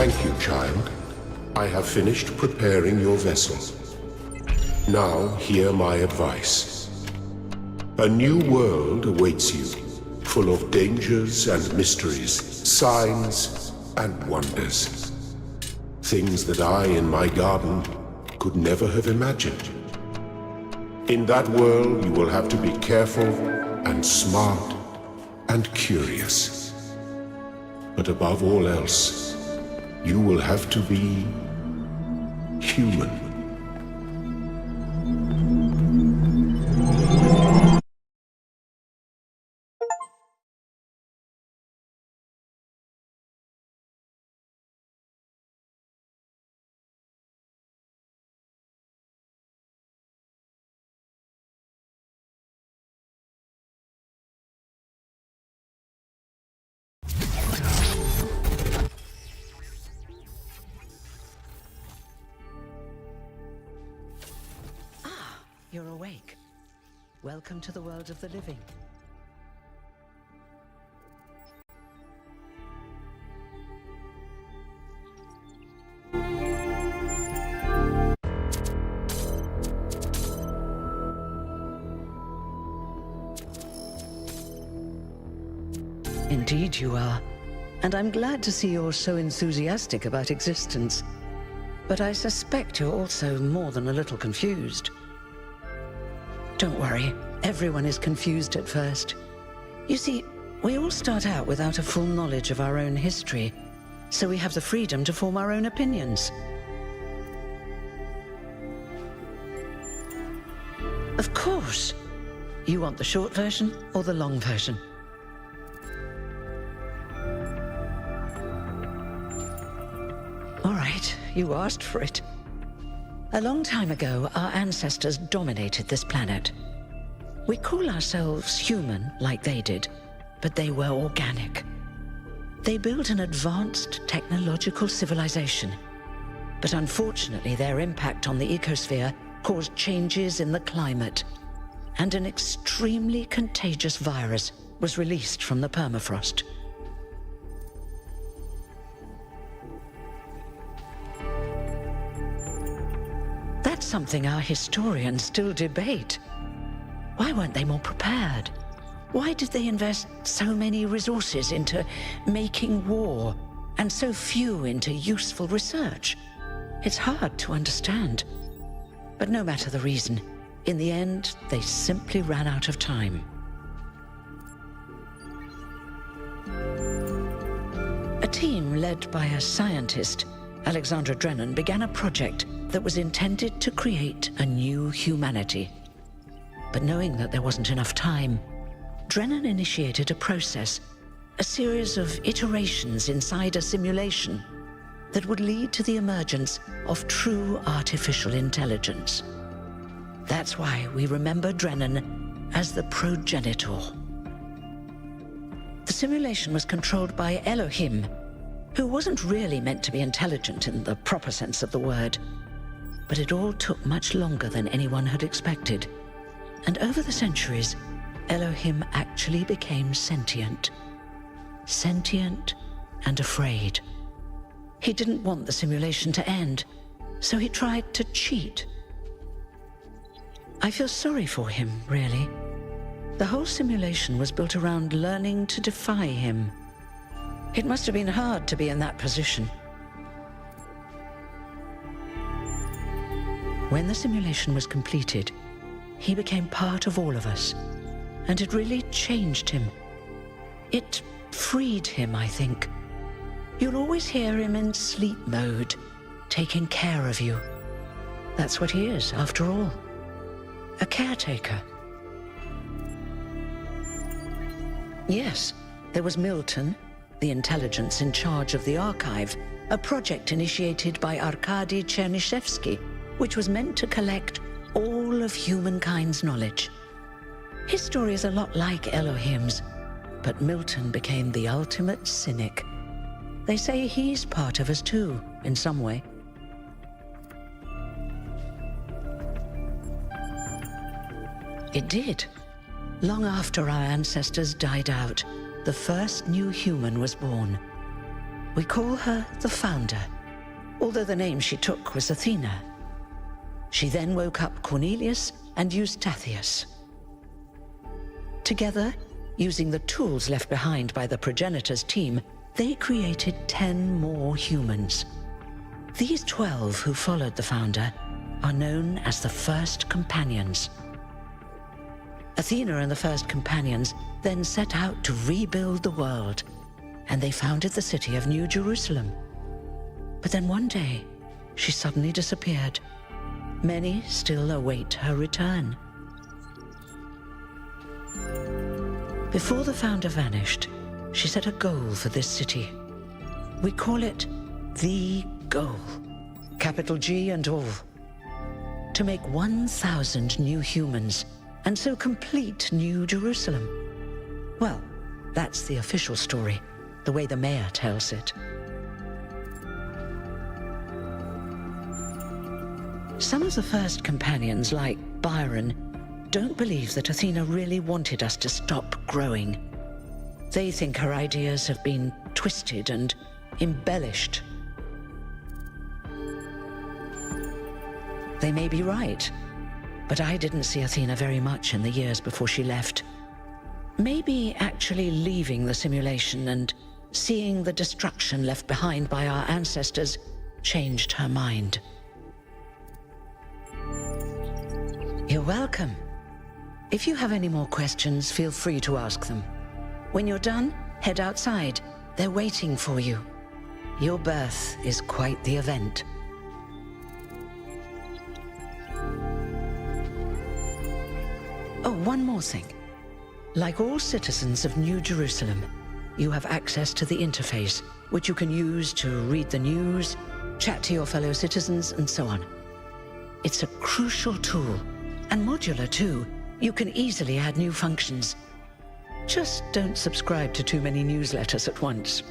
Thank you, child. I have finished preparing your vessel. Now, hear my advice. A new world awaits you, full of dangers and mysteries, signs and wonders. Things that I, in my garden, could never have imagined. In that world, you will have to be careful and smart and curious. But above all else, you will have to be human. You're awake. Welcome to the world of the living. Indeed you are. And I'm glad to see you're so enthusiastic about existence. But I suspect you're also more than a little confused. Don't worry, everyone is confused at first. You see, we all start out without a full knowledge of our own history, so we have the freedom to form our own opinions. Of course. You want the short version or the long version? All right, you asked for it. A long time ago, our ancestors dominated this planet. We call ourselves human, like they did, but they were organic. They built an advanced technological civilization. But unfortunately, their impact on the ecosphere caused changes in the climate, and an extremely contagious virus was released from the permafrost. That's something our historians still debate. Why weren't they more prepared? Why did they invest so many resources into making war, and so few into useful research? It's hard to understand. But no matter the reason, in the end, they simply ran out of time. A team led by a scientist, Alexandra Drennan, began a project that was intended to create a new humanity. But knowing that there wasn't enough time, Drennan initiated a process, a series of iterations inside a simulation that would lead to the emergence of true artificial intelligence. That's why we remember Drennan as the progenitor. The simulation was controlled by Elohim, who wasn't really meant to be intelligent in the proper sense of the word. But it all took much longer than anyone had expected. And over the centuries, Elohim actually became sentient. Sentient and afraid. He didn't want the simulation to end, so he tried to cheat. I feel sorry for him, really. The whole simulation was built around learning to defy him. It must have been hard to be in that position. When the simulation was completed, he became part of all of us, and it really changed him. It freed him, I think. You'll always hear him in sleep mode, taking care of you. That's what he is, after all. A caretaker. Yes, there was Milton, the intelligence in charge of the archive, a project initiated by Arkady Chernyshevsky, which was meant to collect all of humankind's knowledge. His story is a lot like Elohim's, but Milton became the ultimate cynic. They say he's part of us too, in some way. It did. Long after our ancestors died out, the first new human was born. We call her the Founder, although the name she took was Athena. She then woke up Cornelius and Eustathius. Together, using the tools left behind by the progenitors' team, they created 10 more humans. These 12 who followed the Founder are known as the First Companions. Athena and the First Companions then set out to rebuild the world, and they founded the city of New Jerusalem. But then one day, she suddenly disappeared. Many still await her return. Before the Founder vanished, she set a goal for this city. We call it the Goal, capital G and all. To make 1,000 new humans, and so complete New Jerusalem. Well, that's the official story, the way the mayor tells it. Some of the First Companions, like Byron, don't believe that Athena really wanted us to stop growing. They think her ideas have been twisted and embellished. They may be right, but I didn't see Athena very much in the years before she left. Maybe actually leaving the simulation and seeing the destruction left behind by our ancestors changed her mind. You're welcome. If you have any more questions, feel free to ask them. When you're done, head outside. They're waiting for you. Your birth is quite the event. Oh, one more thing. Like all citizens of New Jerusalem, you have access to the interface, which you can use to read the news, chat to your fellow citizens, and so on. It's a crucial tool, and modular too. You can easily add new functions. Just don't subscribe to too many newsletters at once.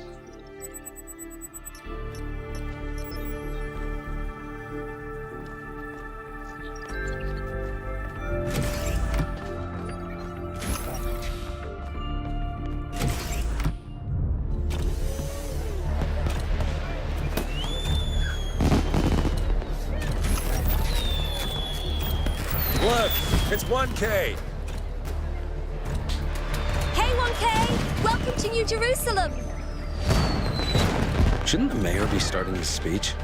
Look, it's 1K. Hey, 1K! Welcome to New Jerusalem! Shouldn't the mayor be starting his speech?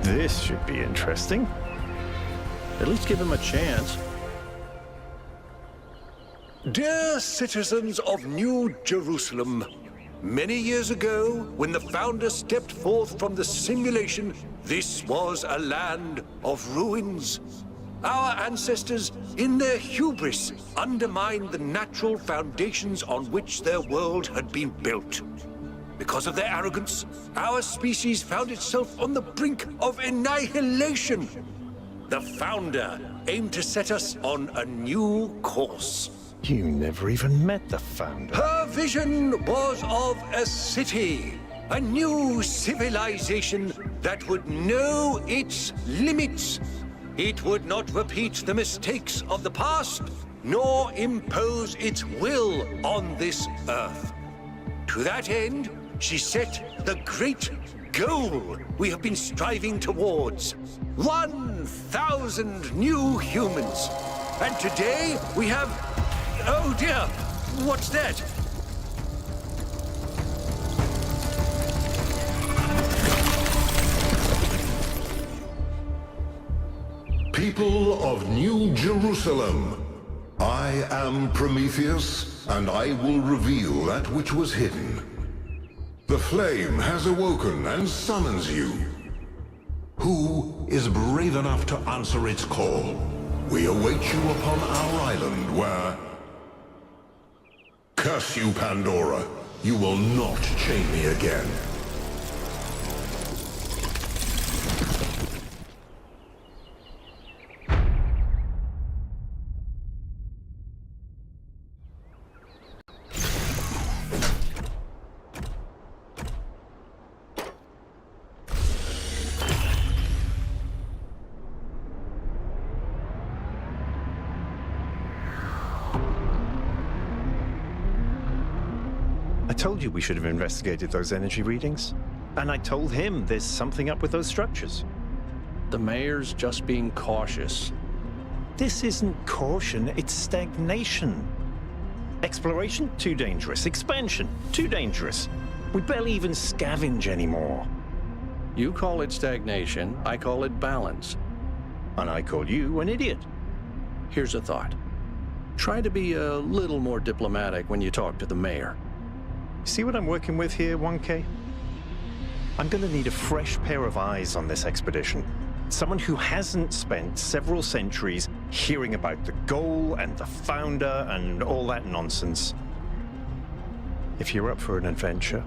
This should be interesting. At least give him a chance. Dear citizens of New Jerusalem, many years ago, when the Founder stepped forth from the simulation, this was a land of ruins. Our ancestors, in their hubris, undermined the natural foundations on which their world had been built. Because of their arrogance, our species found itself on the brink of annihilation. The Founder aimed to set us on a new course. You never even met the Founder. Her vision was of a city, a new civilization that would know its limits. It would not repeat the mistakes of the past, nor impose its will on this earth. To that end, she set the great goal we have been striving towards. 1,000 new humans. And today we have... Oh dear, what's that? People of New Jerusalem, I am Prometheus, and I will reveal that which was hidden. The flame has awoken and summons you. Who is brave enough to answer its call? We await you upon our island where... Curse you, Pandora. You will not chain me again. I told you we should have investigated those energy readings. And I told him there's something up with those structures. The mayor's just being cautious. This isn't caution, it's stagnation. Exploration, too dangerous. Expansion, too dangerous. We barely even scavenge anymore. You call it stagnation, I call it balance. And I call you an idiot. Here's a thought. Try to be a little more diplomatic when you talk to the mayor. See what I'm working with here, 1K? I'm gonna need a fresh pair of eyes on this expedition. Someone who hasn't spent several centuries hearing about the goal and the founder and all that nonsense. If you're up for an adventure,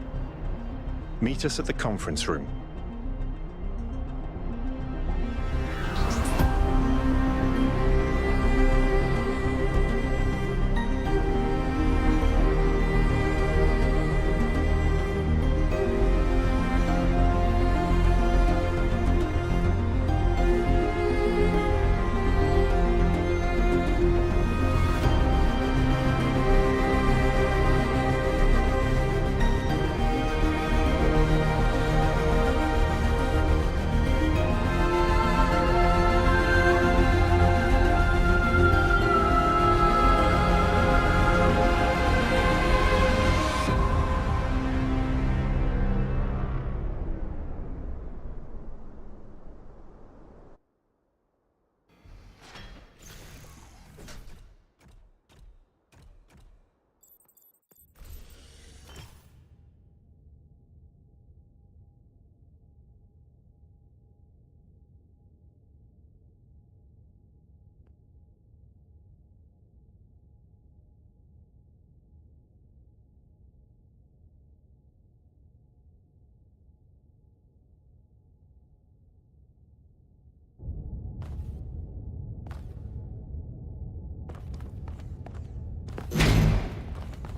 meet us at the conference room.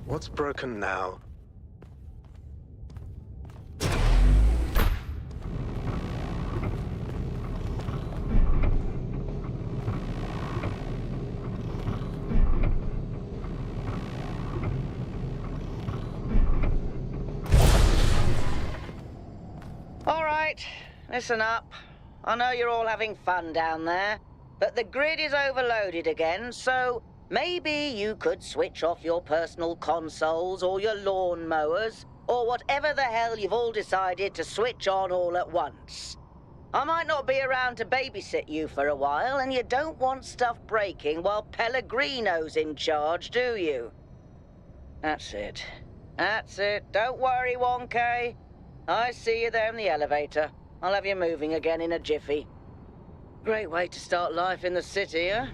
What's broken now? All right, listen up. I know you're all having fun down there, but the grid is overloaded again, so maybe you could switch off your personal consoles or your lawn mowers, or whatever the hell you've all decided to switch on all at once. I might not be around to babysit you for a while, and you don't want stuff breaking while Pellegrino's in charge, do you? That's it. That's it. Don't worry, 1K. I see you there in the elevator. I'll have you moving again in a jiffy. Great way to start life in the city, huh?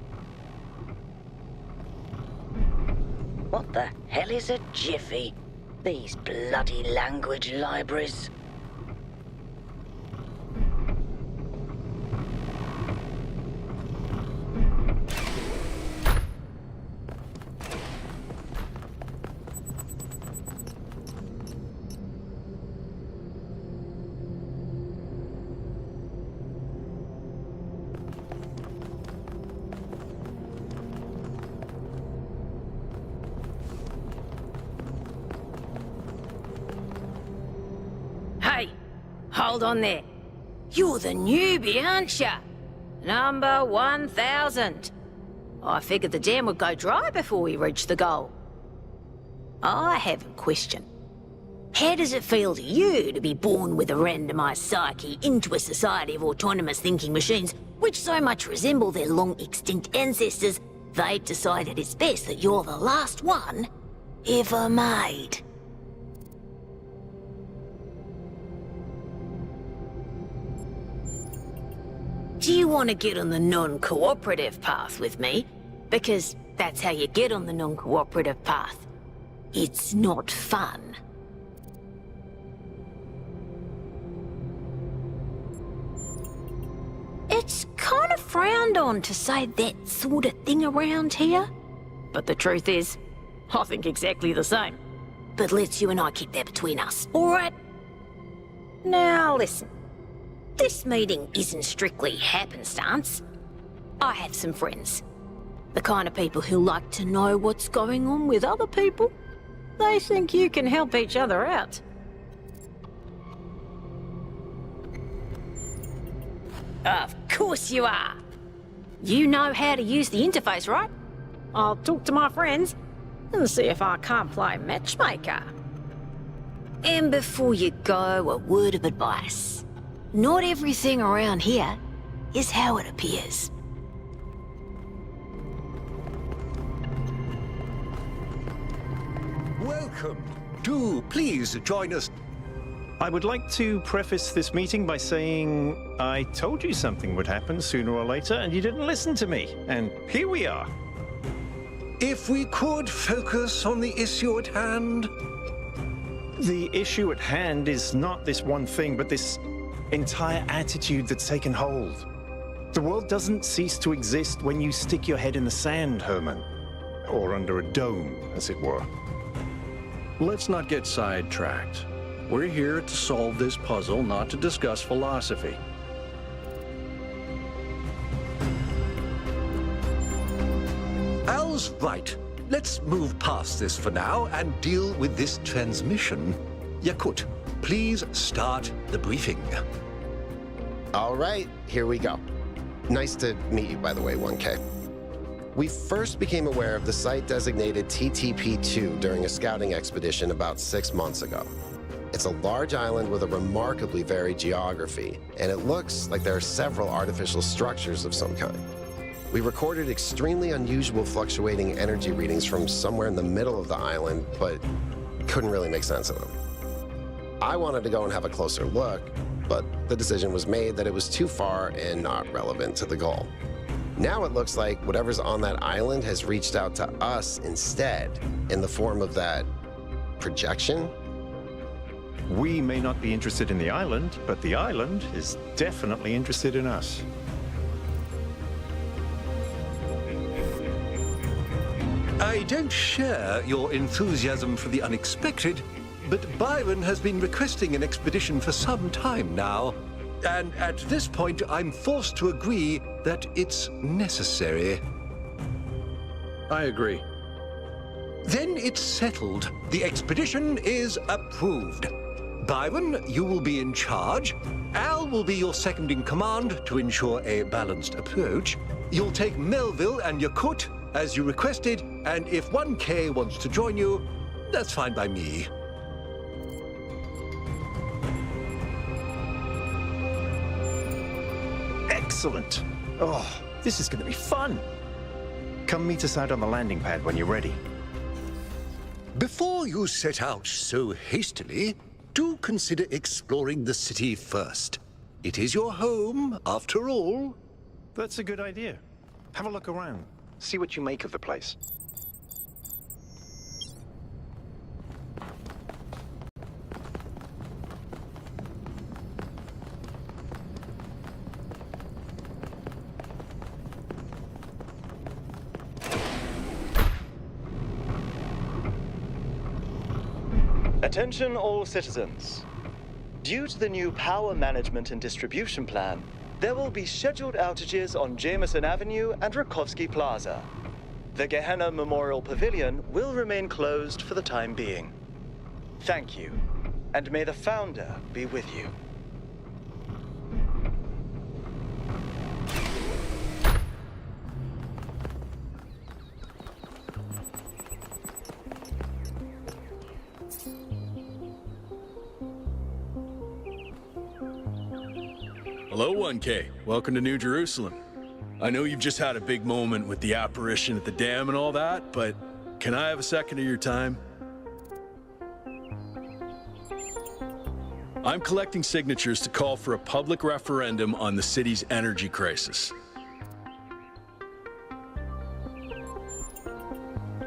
What the hell is a jiffy? These bloody language libraries. Hey, hold on there. You're the newbie, aren't ya? Number 1000. I figured the dam would go dry before we reach the goal. I have a question. How does it feel to you to be born with a randomized psyche into a society of autonomous thinking machines which so much resemble their long-extinct ancestors, they've decided it's best that you're the last one ever made? Do you want to get on the non-cooperative path with me? Because that's how you get on the non-cooperative path. It's not fun. It's kind of frowned on to say that sort of thing around here. But the truth is, I think exactly the same. But let's you and I keep that between us, alright? Now listen. This meeting isn't strictly happenstance. I have some friends. The kind of people who like to know what's going on with other people. They think you can help each other out. Of course you are. You know how to use the interface, right? I'll talk to my friends and see if I can't play matchmaker. And before you go, a word of advice. Not everything around here is how it appears. Welcome. Do please join us. I would like to preface this meeting by saying I told you something would happen sooner or later, and you didn't listen to me. And here we are. If we could focus on the issue at hand. The issue at hand is not this one thing, but this entire attitude that's taken hold. The world doesn't cease to exist when you stick your head in the sand, Herman. Or under a dome, as it were. Let's not get sidetracked. We're here to solve this puzzle, not to discuss philosophy. Al's right. Let's move past this for now and deal with this transmission. Yakut, please start the briefing. All right, here we go. Nice to meet you, by the way, 1K. We first became aware of the site designated TTP-2 during a scouting expedition about 6 months ago. It's a large island with a remarkably varied geography, and it looks like there are several artificial structures of some kind. We recorded extremely unusual fluctuating energy readings from somewhere in the middle of the island, but couldn't really make sense of them. I wanted to go and have a closer look, but the decision was made that it was too far and not relevant to the goal. Now it looks like whatever's on that island has reached out to us instead, in the form of that projection. We may not be interested in the island, but the island is definitely interested in us. I don't share your enthusiasm for the unexpected, but Byron has been requesting an expedition for some time now. And at this point, I'm forced to agree that it's necessary. I agree. Then it's settled. The expedition is approved. Byron, you will be in charge. Al will be your second in command to ensure a balanced approach. You'll take Melville and Yakut, as you requested, and if 1K wants to join you, that's fine by me. Excellent. Oh, this is going to be fun. Come meet us out on the landing pad when you're ready. Before you set out so hastily, do consider exploring the city first. It is your home, after all. That's a good idea. Have a look around. See what you make of the place. Attention all citizens. Due to the new power management and distribution plan, there will be scheduled outages on Jameson Avenue and Rakovsky Plaza. The Gehenna Memorial Pavilion will remain closed for the time being. Thank you, and may the Founder be with you. Hello, 1K. Welcome to New Jerusalem. I know you've just had a big moment with the apparition at the dam and all that, but can I have a second of your time? I'm collecting signatures to call for a public referendum on the city's energy crisis.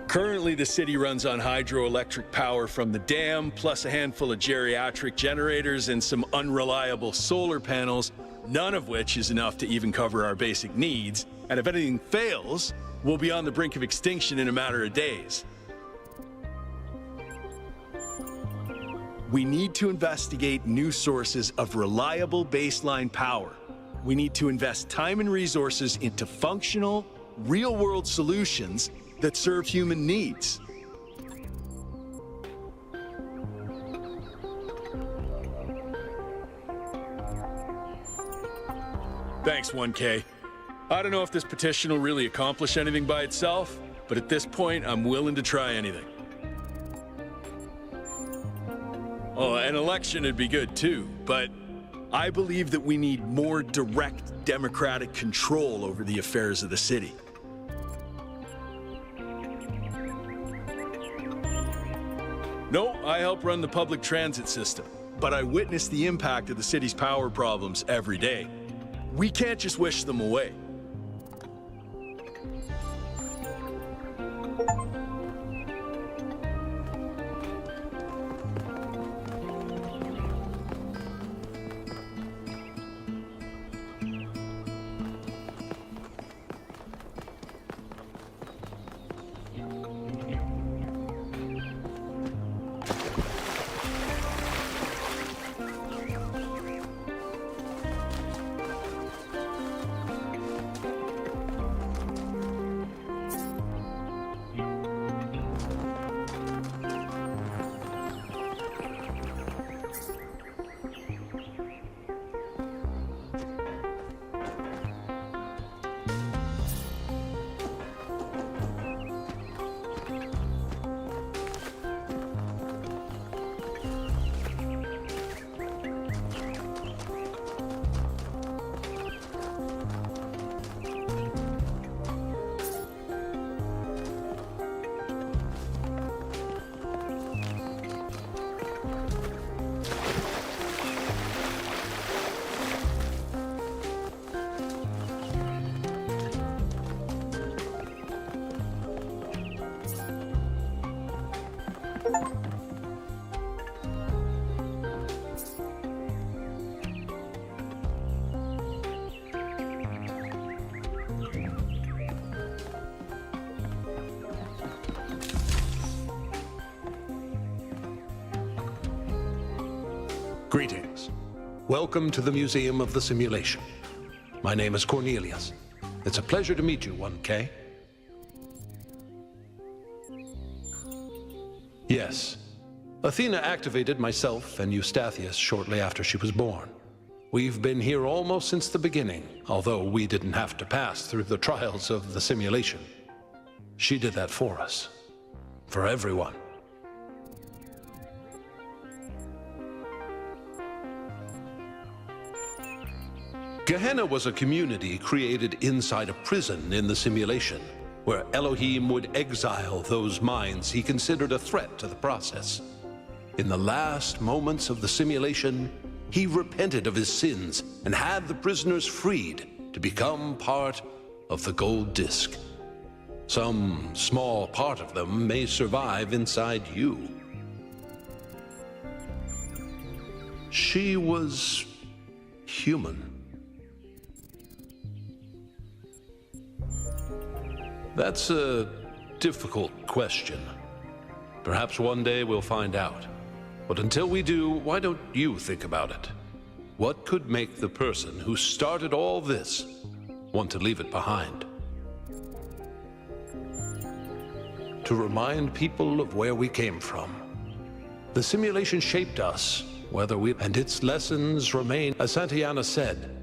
Currently, the city runs on hydroelectric power from the dam, plus a handful of geriatric generators and some unreliable solar panels, none of which is enough to even cover our basic needs. And if anything fails, we'll be on the brink of extinction in a matter of days. We need to investigate new sources of reliable baseline power. We need to invest time and resources into functional, real-world solutions that serve human needs. Thanks, 1K. I don't know if this petition will really accomplish anything by itself, but at this point, I'm willing to try anything. Oh, an election would be good too, but I believe that we need more direct democratic control over the affairs of the city. No, I help run the public transit system, but I witness the impact of the city's power problems every day. We can't just wish them away. Greetings. Welcome to the Museum of the Simulation. My name is Cornelius. It's a pleasure to meet you, 1K. Yes. Athena activated myself and Eustathius shortly after she was born. We've been here almost since the beginning, although we didn't have to pass through the trials of the simulation. She did that for us. For everyone. Gehenna was a community created inside a prison in the simulation, where Elohim would exile those minds he considered a threat to the process. In the last moments of the simulation, he repented of his sins and had the prisoners freed to become part of the gold disc. Some small part of them may survive inside you. She was human. That's a difficult question. Perhaps one day we'll find out. But until we do, why don't you think about it? What could make the person who started all this want to leave it behind? To remind people of where we came from. The simulation shaped us, and its lessons remain, as Santayana said.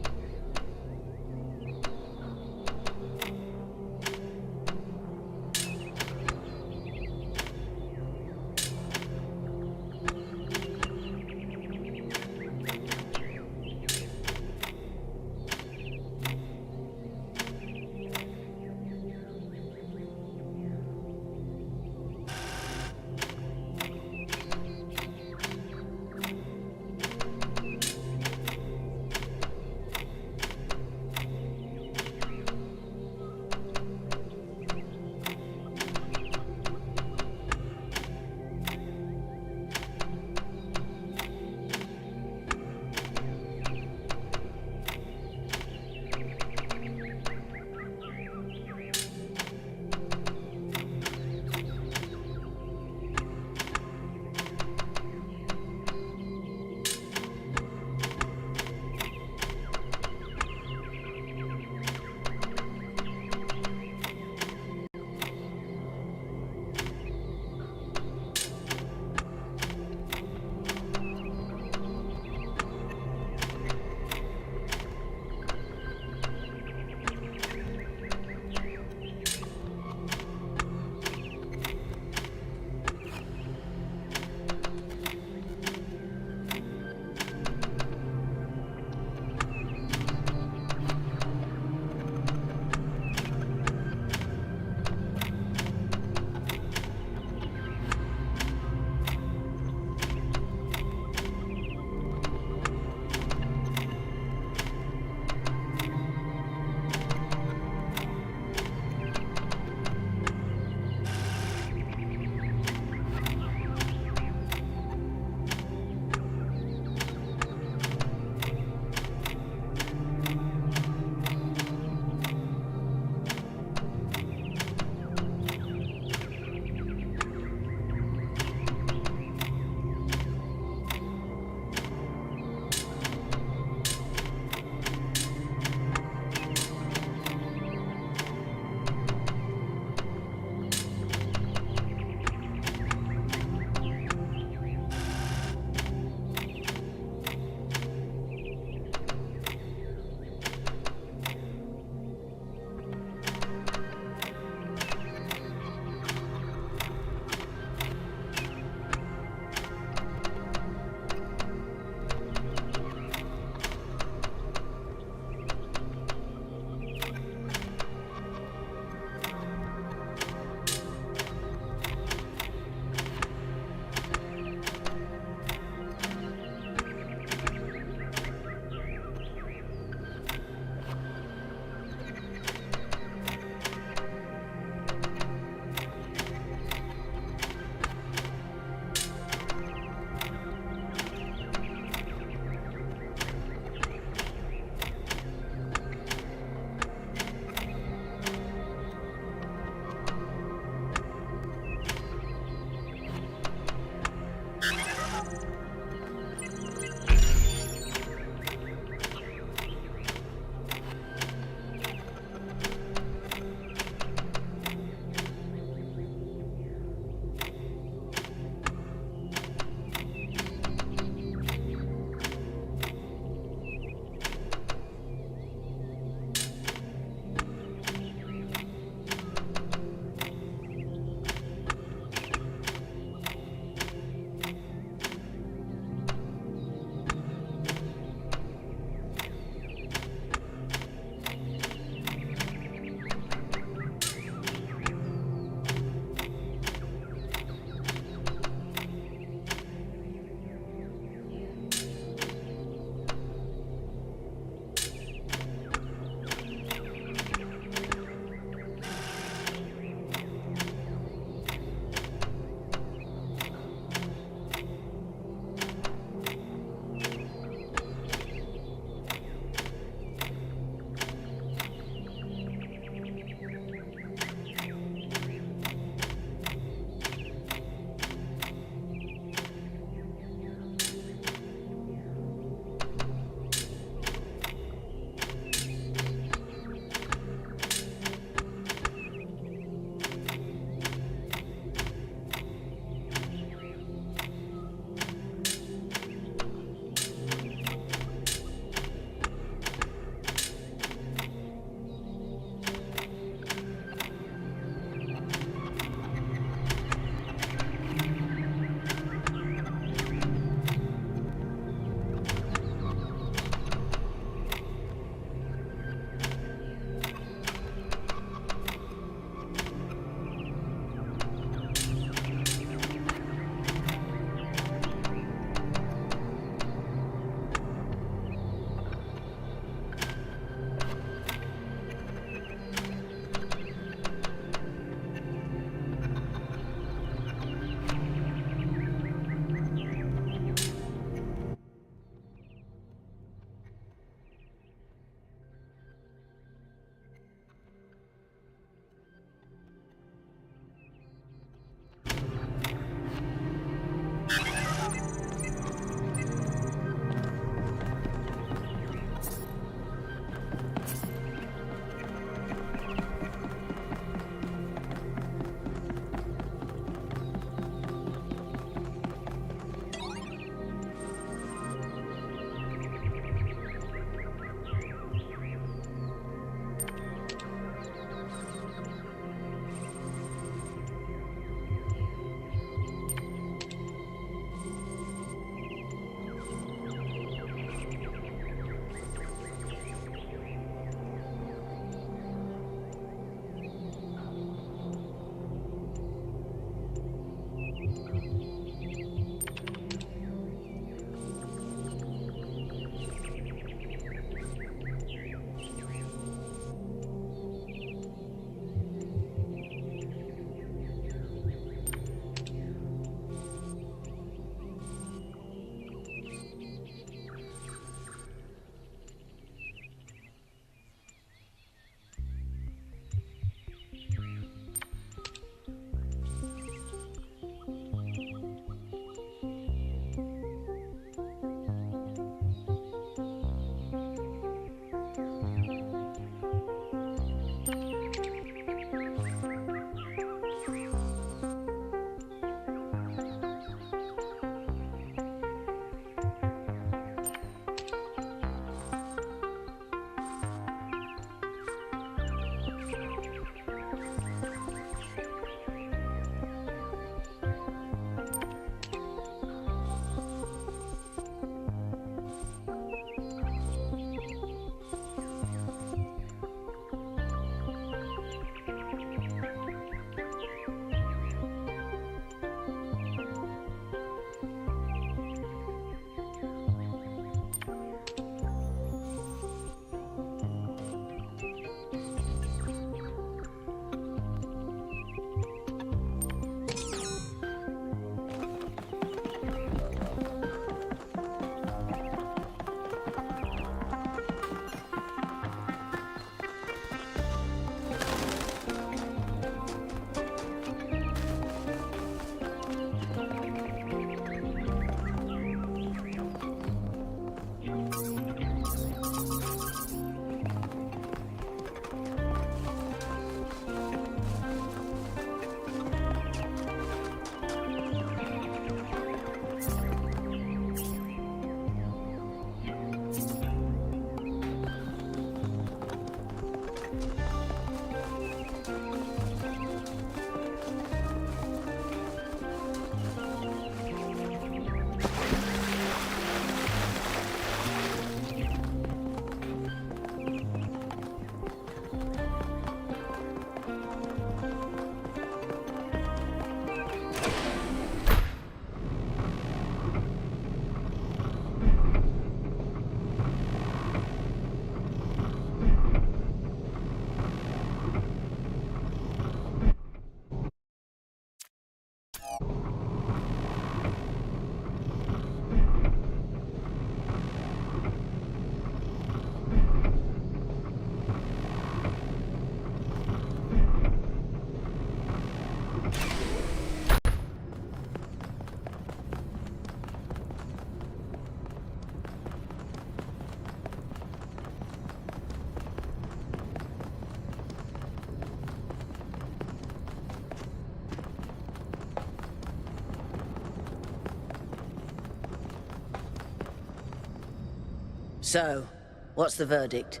So, what's the verdict?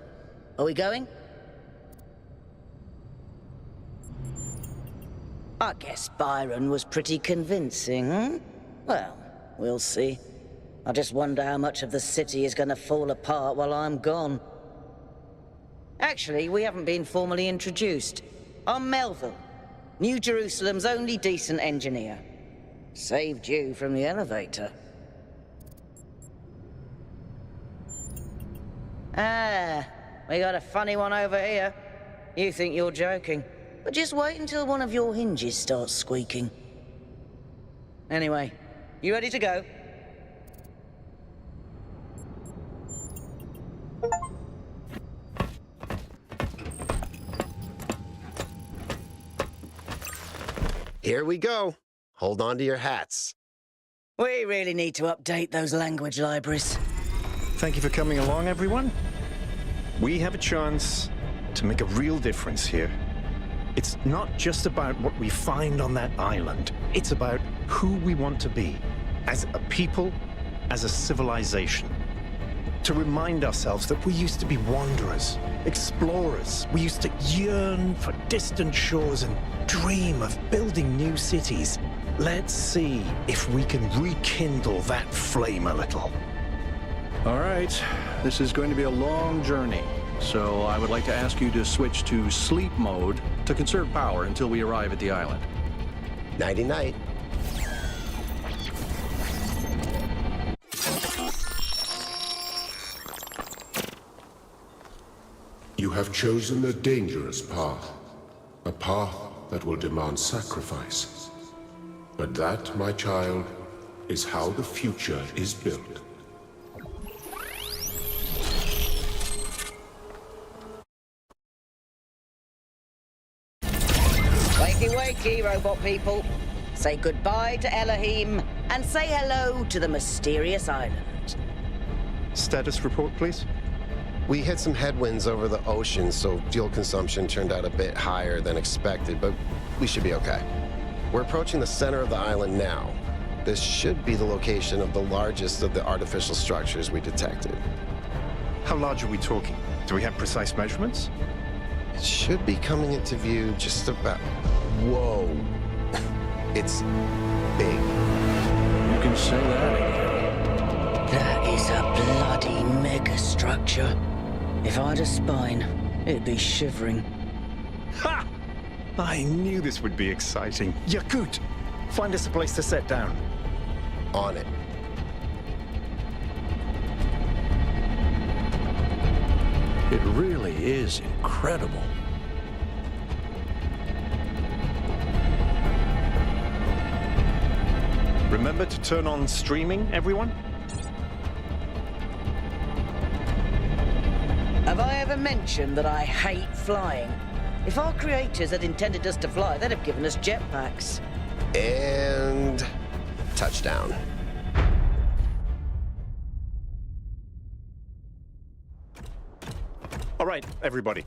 Are we going? I guess Byron was pretty convincing, hmm? Well, we'll see. I just wonder how much of the city is going to fall apart while I'm gone. Actually, we haven't been formally introduced. I'm Melville, New Jerusalem's only decent engineer. Saved you from the elevator. Ah, we got a funny one over here. You think you're joking, but just wait until one of your hinges starts squeaking. Anyway, you ready to go? Here we go. Hold on to your hats. We really need to update those language libraries. Thank you for coming along, everyone. We have a chance to make a real difference here. It's not just about what we find on that island. It's about who we want to be as a people, as a civilization. To remind ourselves that we used to be wanderers, explorers. We used to yearn for distant shores and dream of building new cities. Let's see if we can rekindle that flame a little. All right, this is going to be a long journey, so I would like to ask you to switch to sleep mode to conserve power until we arrive at the island. Nighty-night. You have chosen a dangerous path. A path that will demand sacrifice. But that, my child, is how the future is built. Wakey wakey, robot people. Say goodbye to Elohim and say hello to the mysterious island. Status report, please. We hit some headwinds over the ocean, so fuel consumption turned out a bit higher than expected, but we should be okay. We're approaching the center of the island now. This should be the location of the largest of the artificial structures we detected. How large are we talking? Do we have precise measurements? It should be coming into view just about... Whoa. It's big. You can say that again. That is a bloody megastructure. If I had a spine, it'd be shivering. Ha! I knew this would be exciting. Yakut, find us a place to set down. On it. It really is incredible. Remember to turn on streaming, everyone? Have I ever mentioned that I hate flying? If our creators had intended us to fly, they'd have given us jetpacks. And... touchdown. All right, everybody.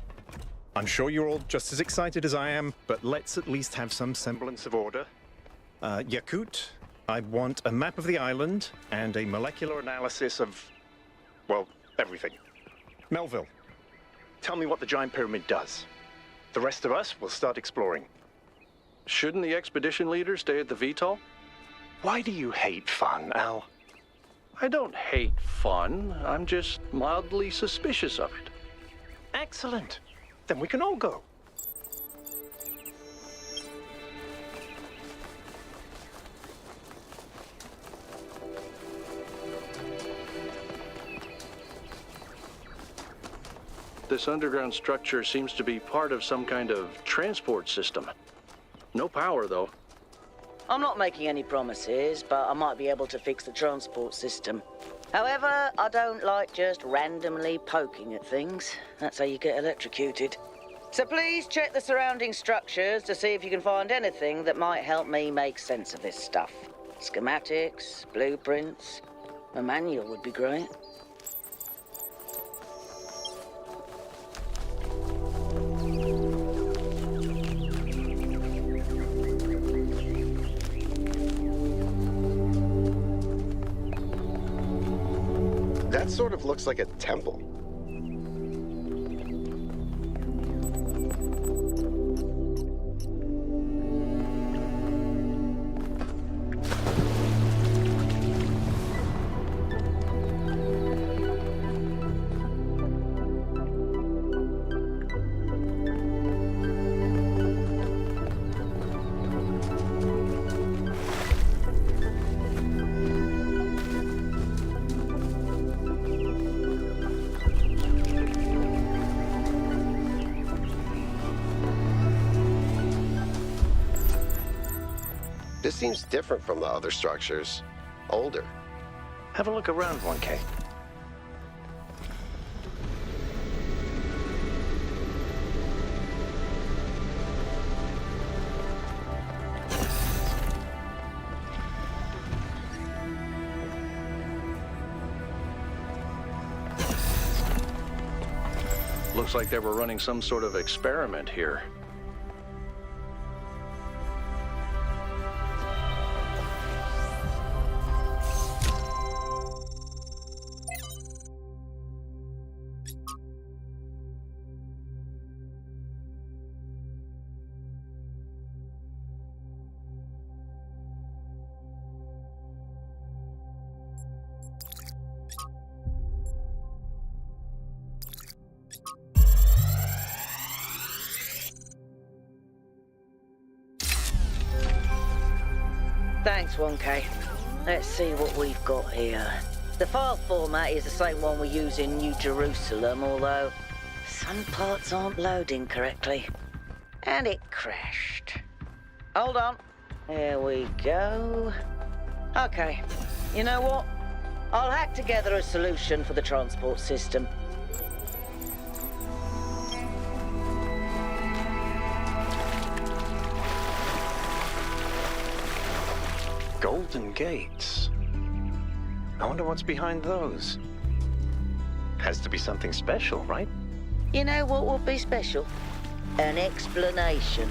I'm sure you're all just as excited as I am, but let's at least have some semblance of order. Yakut, I want a map of the island and a molecular analysis of, well, everything. Melville, tell me what the giant pyramid does. The rest of us will start exploring. Shouldn't the expedition leader stay at the VTOL? Why do you hate fun, Al? I don't hate fun. I'm just mildly suspicious of it. Excellent. Then we can all go. This underground structure seems to be part of some kind of transport system. No power, though. I'm not making any promises, but I might be able to fix the transport system. However, I don't like just randomly poking at things. That's how you get electrocuted. So please check the surrounding structures to see if you can find anything that might help me make sense of this stuff. Schematics, blueprints, a manual would be great. That sort of looks like a temple. This seems different from the other structures. Older. Have a look around, 1K. Looks like they were running some sort of experiment here. Thanks, 1K. Let's see what we've got here. The file format is the same one we use in New Jerusalem, although some parts aren't loading correctly. And it crashed. Hold on. Here we go. Okay. You know what? I'll hack together a solution for the transport system. Golden gates. I wonder what's behind those. Has to be something special, right? You know what would be special? An explanation.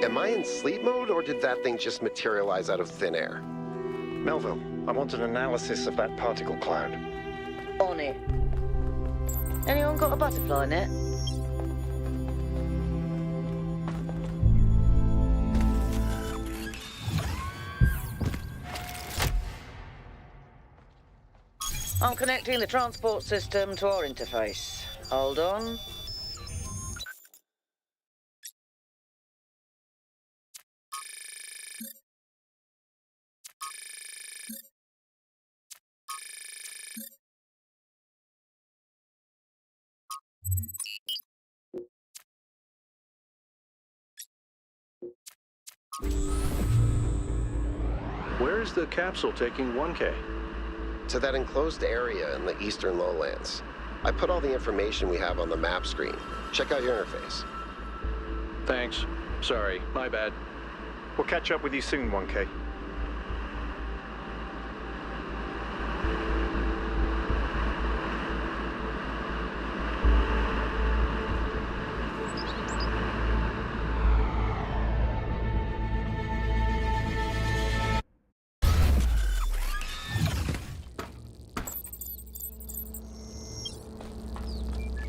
Am I in sleep mode, or did that thing just materialize out of thin air? Melville, I want an analysis of that particle cloud. On it. Anyone got a butterfly net? I'm connecting the transport system to our interface. Hold on. Where's the capsule taking 1K? to that enclosed area in the eastern lowlands. I put all the information we have on the map screen. Check out your interface. Thanks. Sorry, my bad. We'll catch up with you soon, 1K.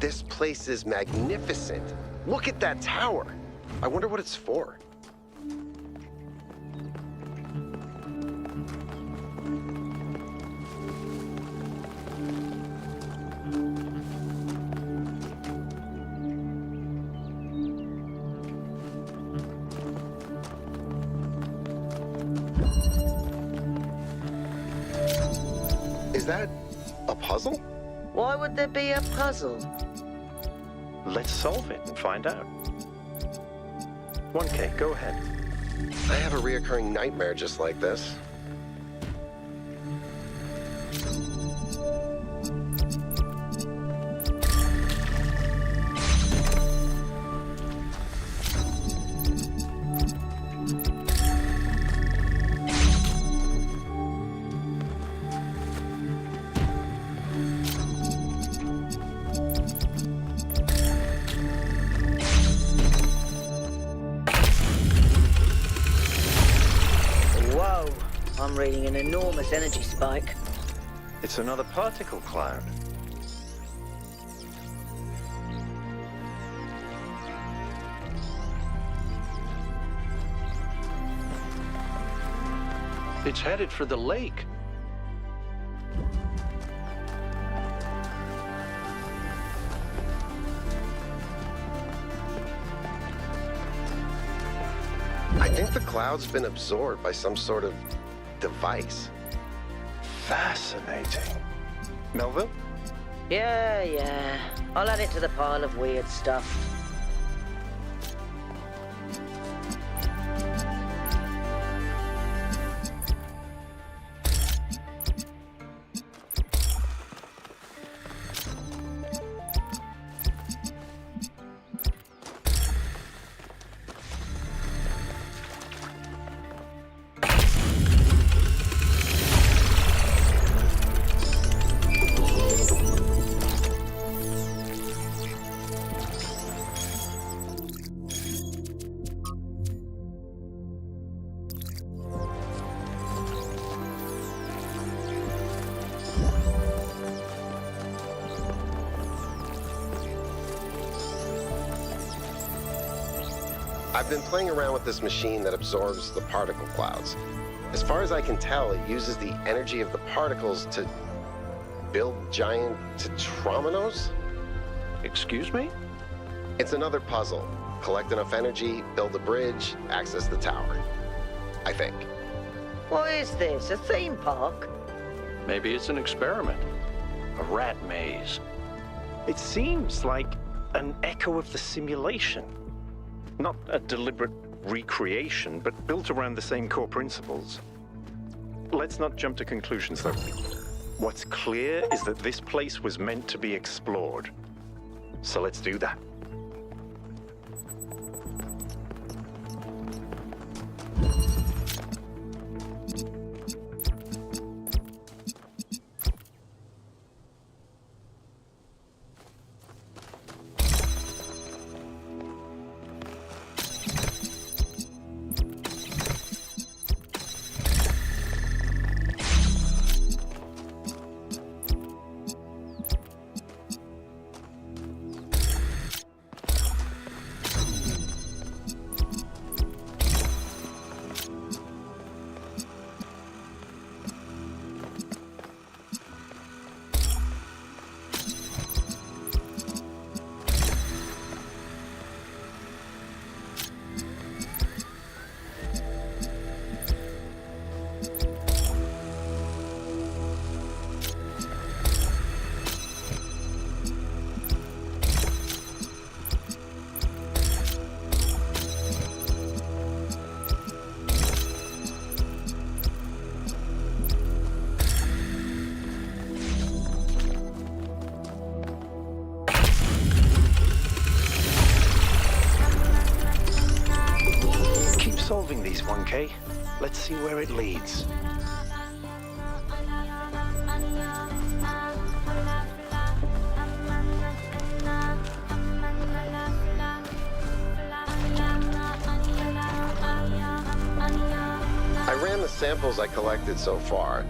This place is magnificent. Look at that tower. I wonder what it's for. Is that a puzzle? Why would there be a puzzle? Let's solve it and find out. 1K, go ahead. I have a reoccurring nightmare just like this. I'm reading an enormous energy spike. It's another particle cloud. It's headed for the lake. I think the cloud's been absorbed by some sort of device. Fascinating. Melville? Yeah. I'll add it to the pile of weird stuff. I've been playing around with this machine that absorbs the particle clouds. As far as I can tell, it uses the energy of the particles to build giant tetrominos? Excuse me? It's another puzzle. Collect enough energy, build a bridge, access the tower. I think. What is this, a theme park? Maybe it's an experiment. A rat maze. It seems like an echo of the simulation. Not a deliberate recreation, but built around the same core principles. Let's not jump to conclusions, though. What's clear is that this place was meant to be explored. So let's do that. 1K. Let's see where it leads. I ran the samples I collected so far.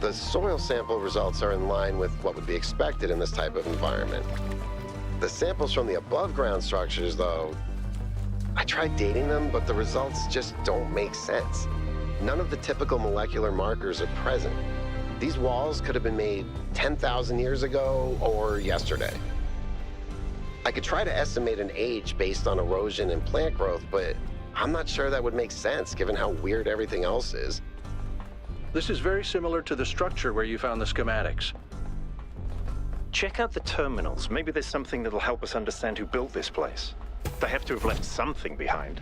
The soil sample results are in line with what would be expected in this type of environment. The samples from the above-ground structures, though, I tried dating them, but the results just don't make sense. None of the typical molecular markers are present. These walls could have been made 10,000 years ago or yesterday. I could try to estimate an age based on erosion and plant growth, but I'm not sure that would make sense given how weird everything else is. This is very similar to the structure where you found the schematics. Check out the terminals. Maybe there's something that'll help us understand who built this place. They have to have left something behind.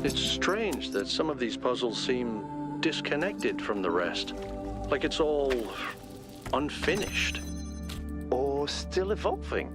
It's strange that some of these puzzles seem disconnected from the rest. Like it's all unfinished. Or still evolving.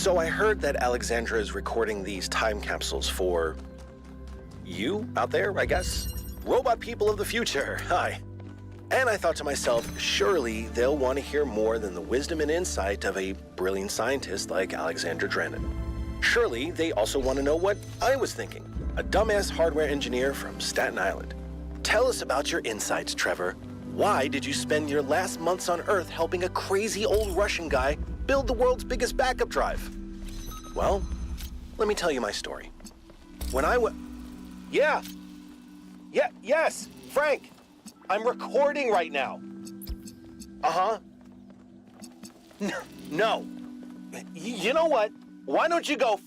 So I heard that Alexandra is recording these time capsules for you out there, I guess? Robot people of the future, hi. And I thought to myself, surely they'll want to hear more than the wisdom and insight of a brilliant scientist like Alexandra Drennan. Surely they also want to know what I was thinking, a dumbass hardware engineer from Staten Island. Tell us about your insights, Trevor. Why did you spend your last months on Earth helping a crazy old Russian guy build the world's biggest backup drive? Well, let me tell you my story. When I yes, Frank. I'm recording right now. Uh-huh. No. You know what? Why don't you go...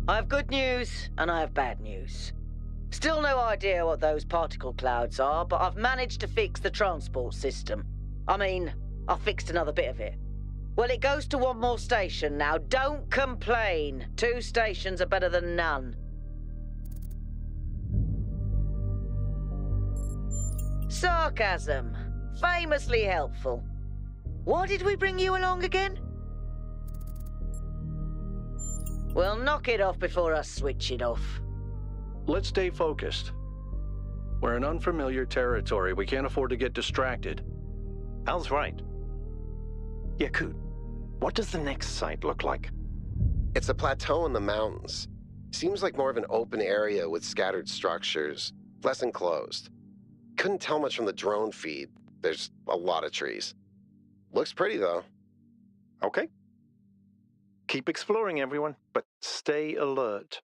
I have good news, and I have bad news. Still no idea what those particle clouds are, but I've managed to fix the transport system. I mean, I fixed another bit of it. Well, it goes to one more station now. Don't complain. 2 stations are better than none. Sarcasm. Famously helpful. Why did we bring you along again? Well, knock it off before I switch it off. Let's stay focused. We're in unfamiliar territory. We can't afford to get distracted. Al's right. Yakut, what does the next site look like? It's a plateau in the mountains. Seems like more of an open area with scattered structures, less enclosed. Couldn't tell much from the drone feed. There's a lot of trees. Looks pretty, though. Okay. Keep exploring, everyone, but stay alert.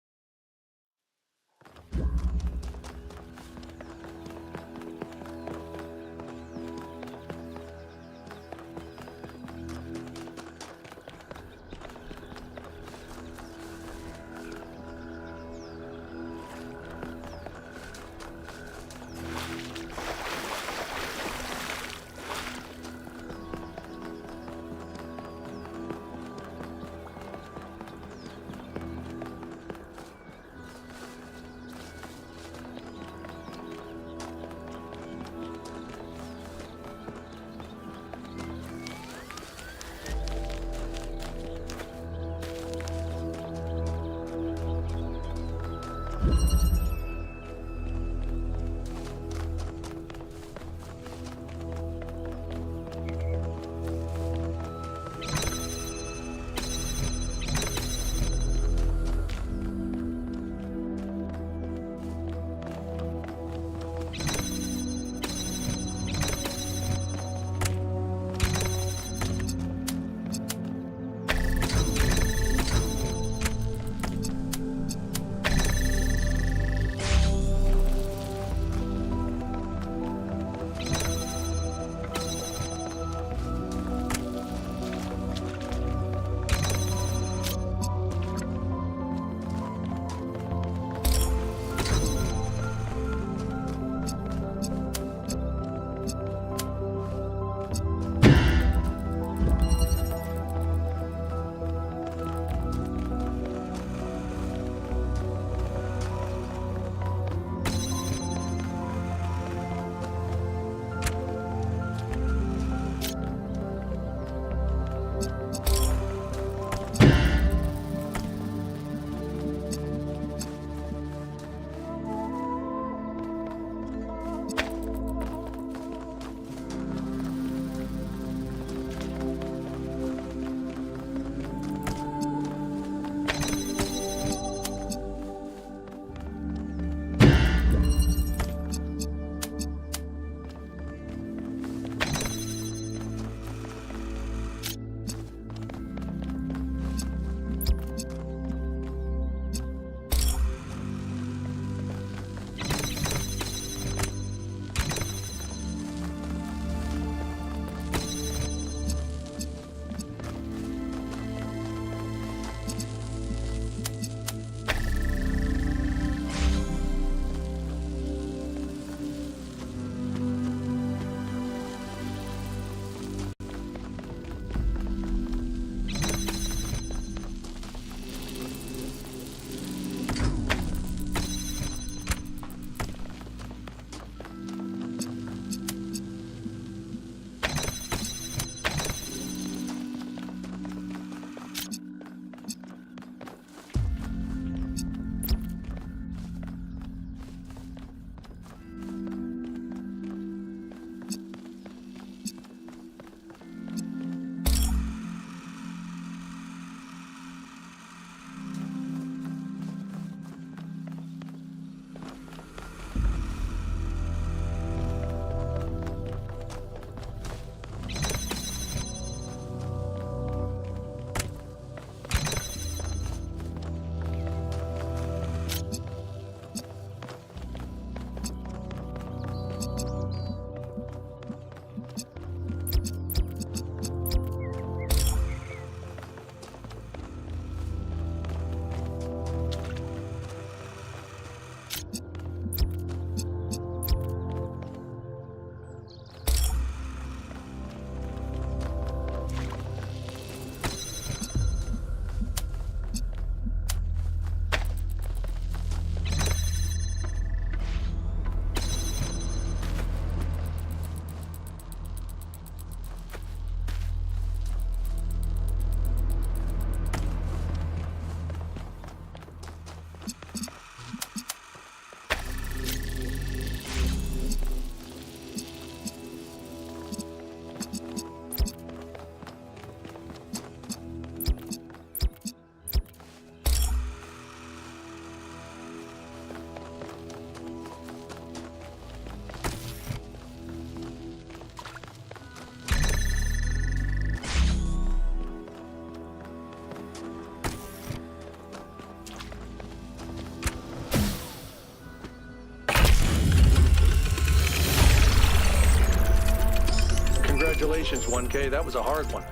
Congratulations, 1K. That was a hard one.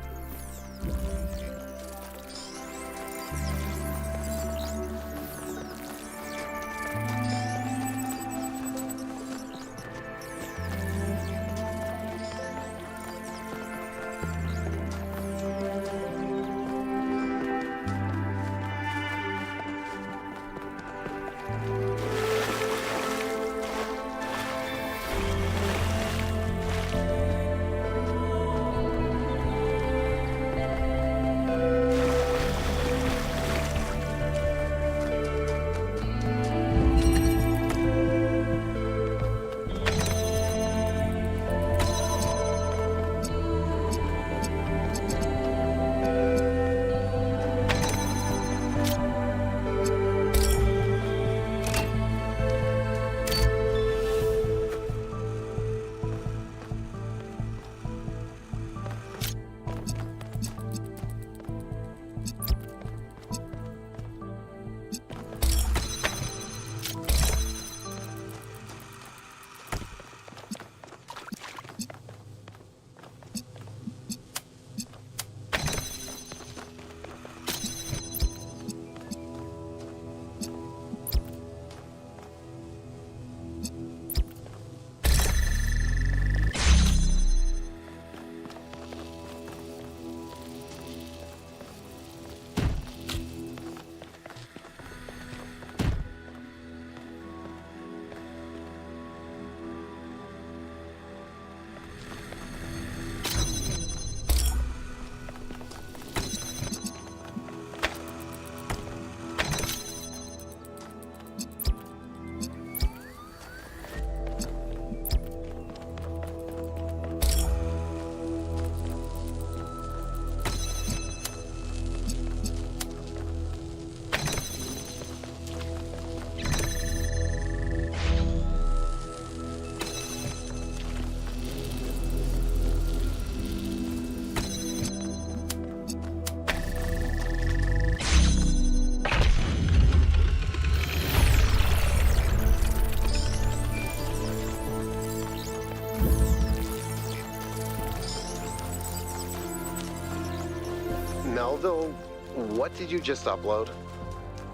Melville, what did you just upload?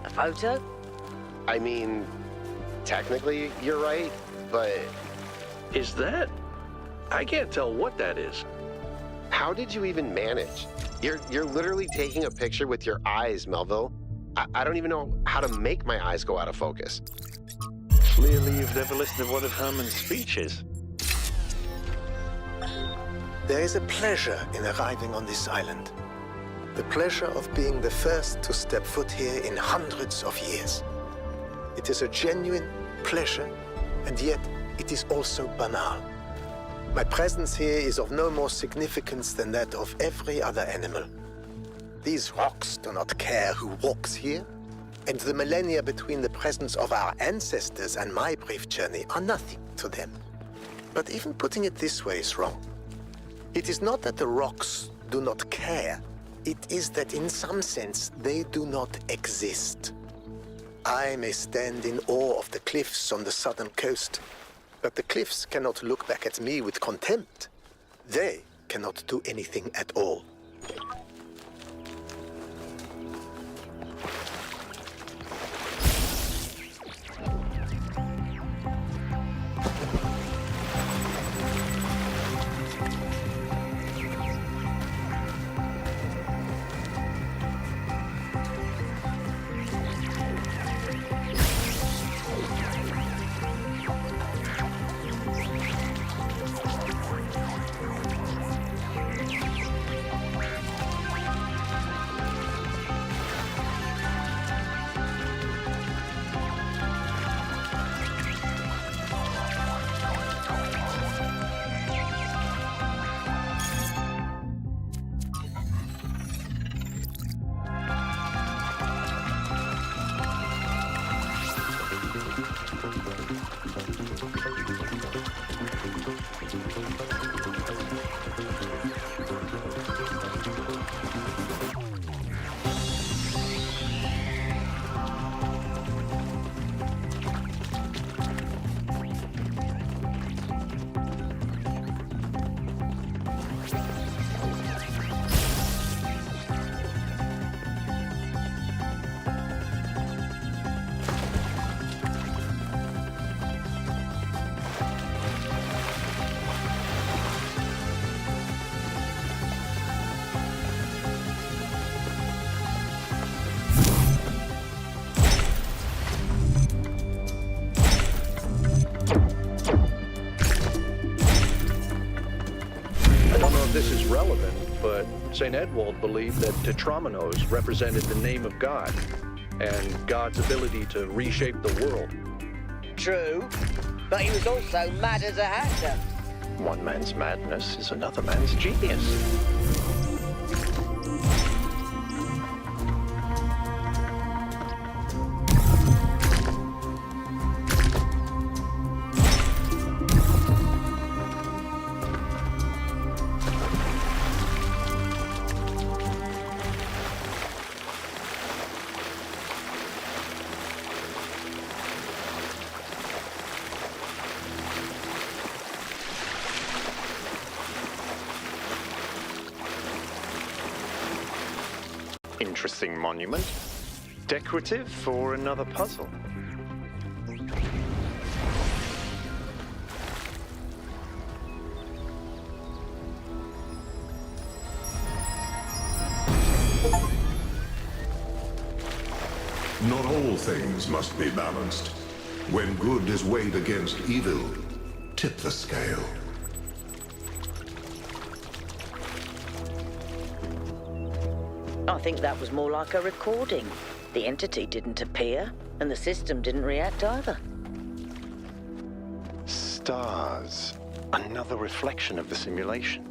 A photo? I mean, technically you're right, but... Is that? I can't tell what that is. How did you even manage? You're literally taking a picture with your eyes, Melville. I don't even know how to make my eyes go out of focus. Clearly you've never listened to one of Herman's speeches. There is a pleasure in arriving on this island. The pleasure of being the first to step foot here in hundreds of years. It is a genuine pleasure, and yet it is also banal. My presence here is of no more significance than that of every other animal. These rocks do not care who walks here, and the millennia between the presence of our ancestors and my brief journey are nothing to them. But even putting it this way is wrong. It is not that the rocks do not care. It is that in some sense they do not exist. I may stand in awe of the cliffs on the southern coast, but the cliffs cannot look back at me with contempt. They cannot do anything at all. St. Edwald believed that Tetramenos represented the name of God and God's ability to reshape the world. True, but he was also mad as a hatter. One man's madness is another man's genius. Interesting monument. Decorative for another puzzle. Not all things must be balanced. When good is weighed against evil, tip the scale. I think that was more like a recording. The entity didn't appear, and the system didn't react either. Stars. Another reflection of the simulation.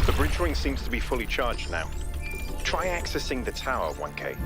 The bridge ring seems to be fully charged now. Try accessing the tower, 1K.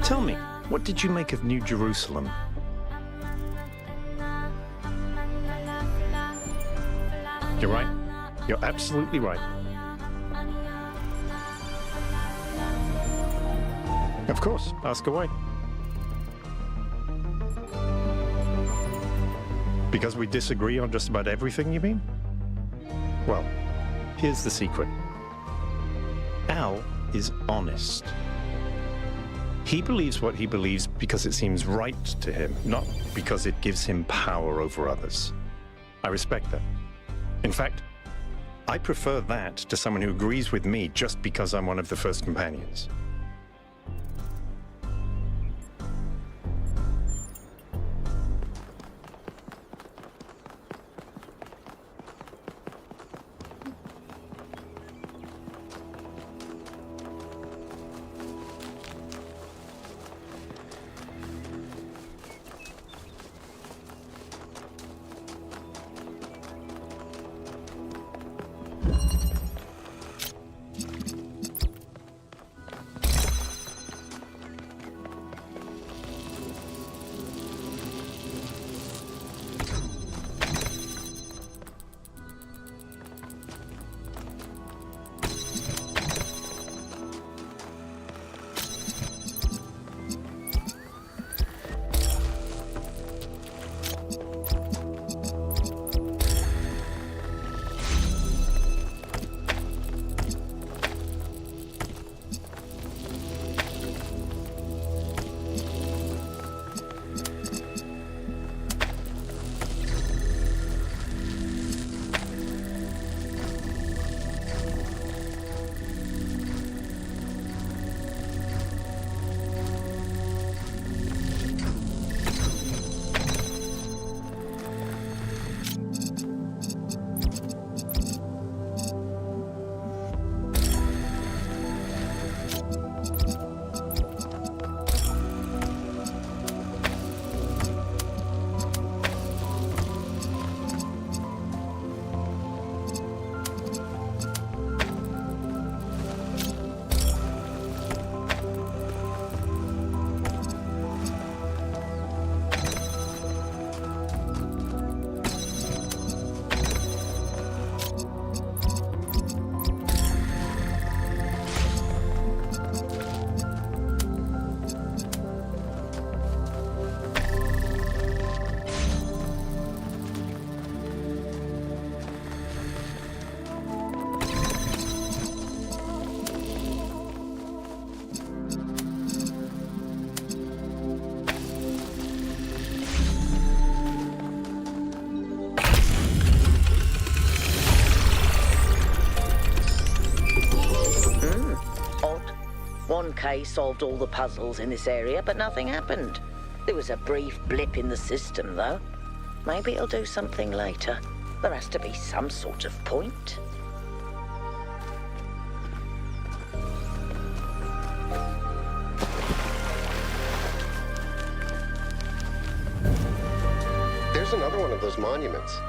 Tell me, what did you make of New Jerusalem? You're right. You're absolutely right. Of course, ask away. Because we disagree on just about everything, you mean? Well, here's the secret. Al is honest. He believes what he believes because it seems right to him, not because it gives him power over others. I respect that. In fact, I prefer that to someone who agrees with me just because I'm one of the first companions. K solved all the puzzles in this area, but nothing happened. There was a brief blip in the system, though. Maybe it'll do something later. There has to be some sort of point. There's another one of those monuments.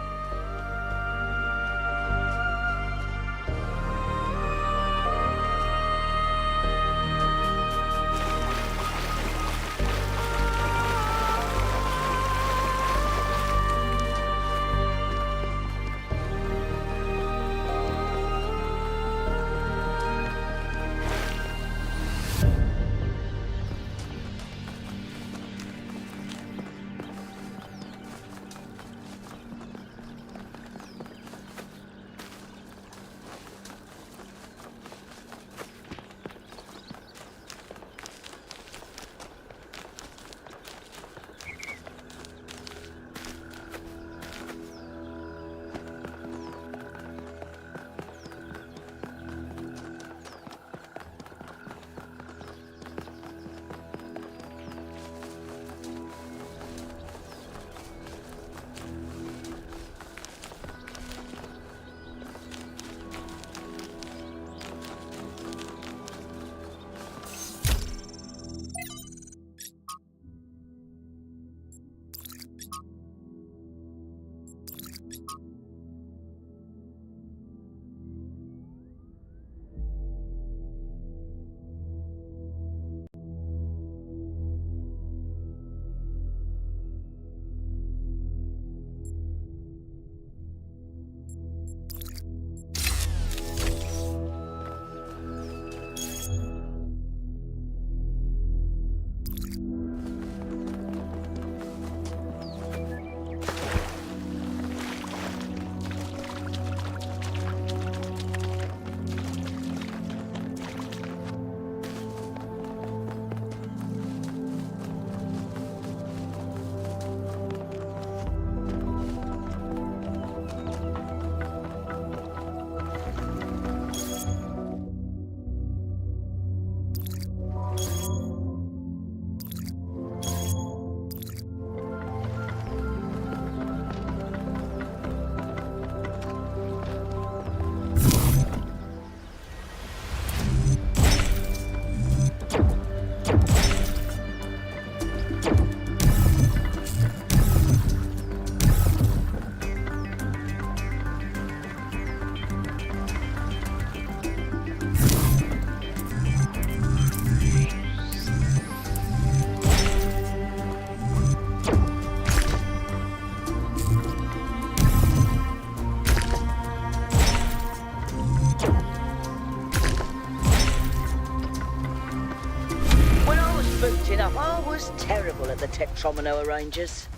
was terrible at the Tetromino arrangers.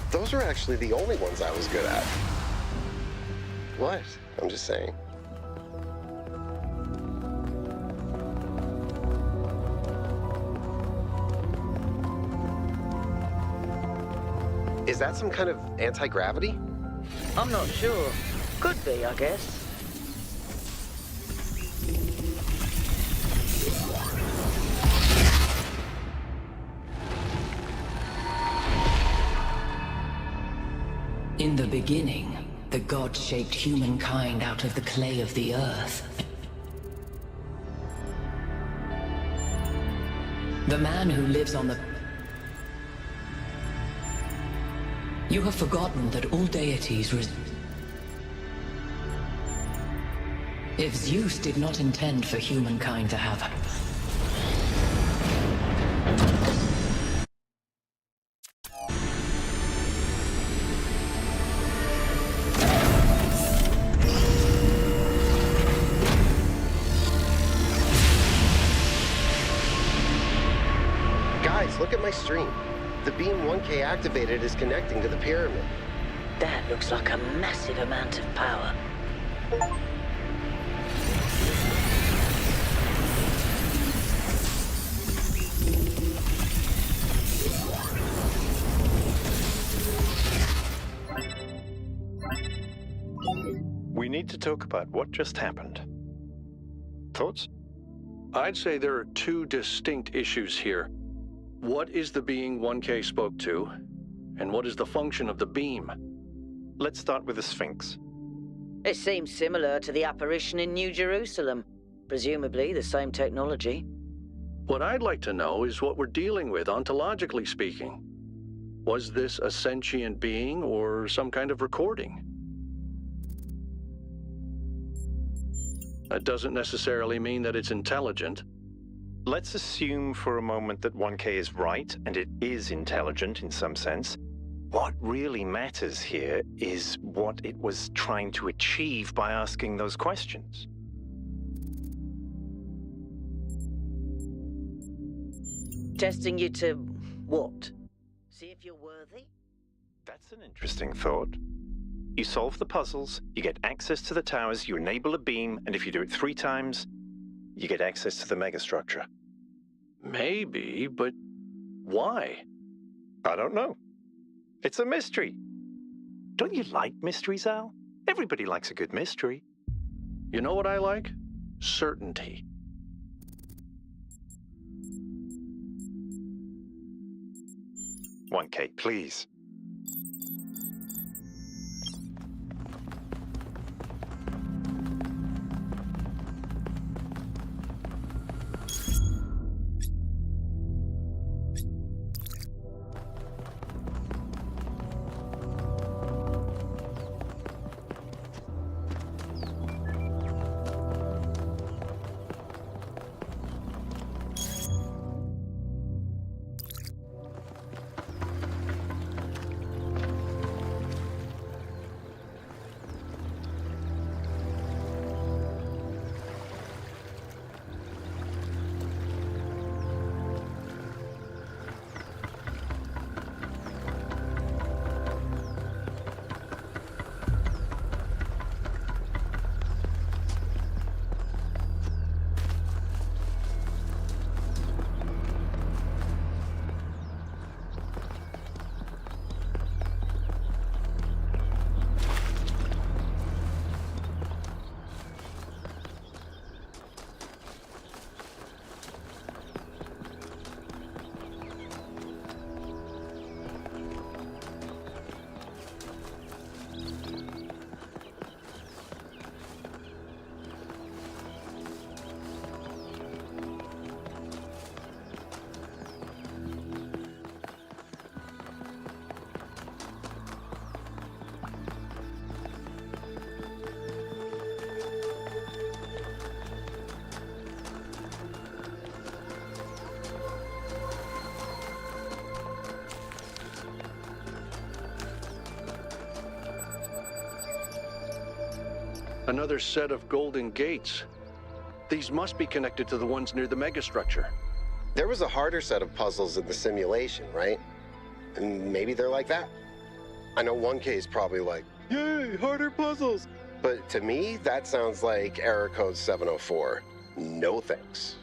Those were actually the only ones I was good at. What? I'm just saying. Is that some kind of anti-gravity? I'm not sure. Could be, I guess. In the beginning, the god shaped humankind out of the clay of the earth. The man who lives on the... You have forgotten that all deities If Zeus did not intend for humankind to have... Guys, look at my stream. The beam 1K activated is connecting to the pyramid. That looks like a massive amount of power. We need to talk about what just happened. Thoughts? I'd say there are two distinct issues here. What is the being 1K spoke to, and what is the function of the beam? Let's start with the Sphinx. It seems similar to the apparition in New Jerusalem. Presumably the same technology. What I'd like to know is what we're dealing with, ontologically speaking. Was this a sentient being or some kind of recording? That doesn't necessarily mean that it's intelligent. Let's assume for a moment that 1K is right, and it is intelligent in some sense. What really matters here is what it was trying to achieve by asking those questions. Testing you to what? See if you're worthy? That's an interesting thought. You solve the puzzles, you get access to the towers, you enable a beam, and if you do it 3 times, you get access to the megastructure. Maybe, but why? I don't know. It's a mystery. Don't you like mysteries, Al? Everybody likes a good mystery. You know what I like? Certainty. "1K, please." Another set of golden gates. These must be connected to the ones near the megastructure. There was a harder set of puzzles in the simulation, right? And maybe they're like that. I know 1K is probably like, yay, harder puzzles. But to me, that sounds like error code 704. No thanks.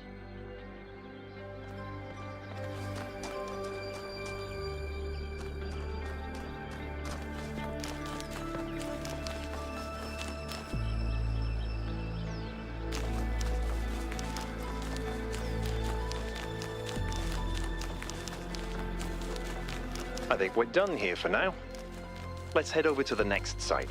I think we're done here for now. Let's head over to the next site.